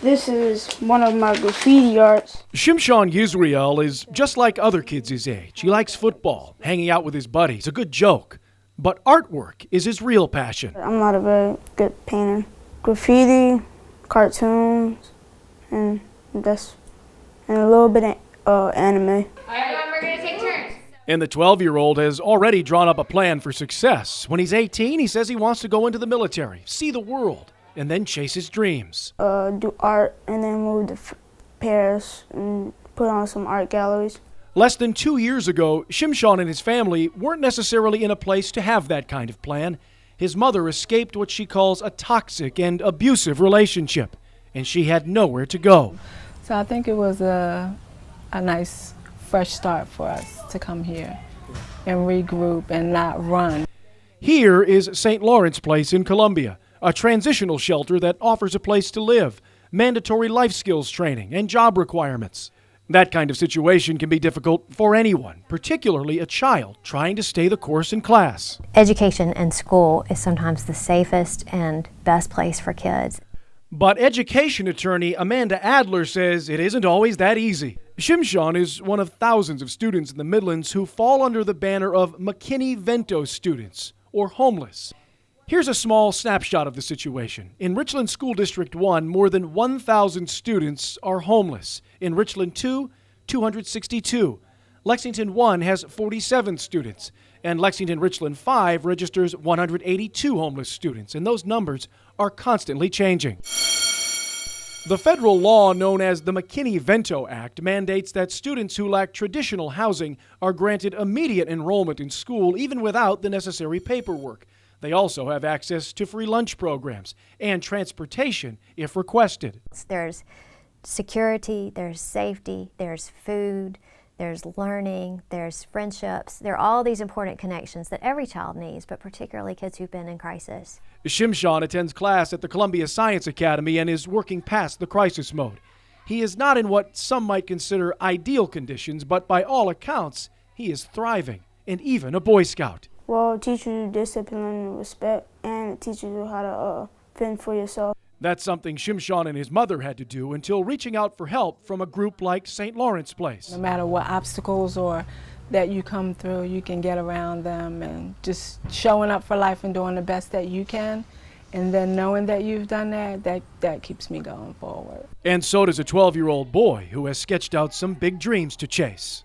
This is one of my graffiti arts. Shimshon Yisrael is just like other kids his age. He likes football, hanging out with his buddies, a good joke. But artwork is his real passion. I'm not a very good painter. Graffiti, cartoons, and a little bit of anime. All right, everyone, we're going to take turns. And the 12-year-old has already drawn up a plan for success. When he's 18, he says he wants to go into the military, see the world, and then chase his dreams. Do art and then move to Paris and put on some art galleries. Less than 2 years ago, Shimshon and his family weren't necessarily in a place to have that kind of plan. His mother escaped what she calls a toxic and abusive relationship, and she had nowhere to go. So I think it was a nice fresh start for us to come here and regroup and not run. Here is St. Lawrence Place in Columbia, a transitional shelter that offers a place to live, mandatory life skills training, and job requirements. That kind of situation can be difficult for anyone, particularly a child trying to stay the course in class. Education and school is sometimes the safest and best place for kids. But education attorney Amanda Adler says it isn't always that easy. Shimshon is one of thousands of students in the Midlands who fall under the banner of McKinney-Vento students, or homeless. Here's a small snapshot of the situation. In Richland School District 1, more than 1,000 students are homeless. In Richland 2, 262. Lexington 1 has 47 students. And Lexington Richland 5 registers 182 homeless students. And those numbers are constantly changing. The federal law known as the McKinney-Vento Act mandates that students who lack traditional housing are granted immediate enrollment in school even without the necessary paperwork. They also have access to free lunch programs and transportation if requested. There's security, there's safety, there's food, there's learning, there's friendships. There are all these important connections that every child needs, but particularly kids who've been in crisis. Shimshon attends class at the Columbia Science Academy and is working past the crisis mode. He is not in what some might consider ideal conditions, but by all accounts, he is thriving, and even a Boy Scout. Well, it teaches you discipline and respect, and it teaches you how to fend for yourself. That's something Shimshon and his mother had to do until reaching out for help from a group like St. Lawrence Place. No matter what obstacles or that you come through, you can get around them, and just showing up for life and doing the best that you can, and then knowing that you've done that keeps me going forward. And so does a 12-year-old boy who has sketched out some big dreams to chase.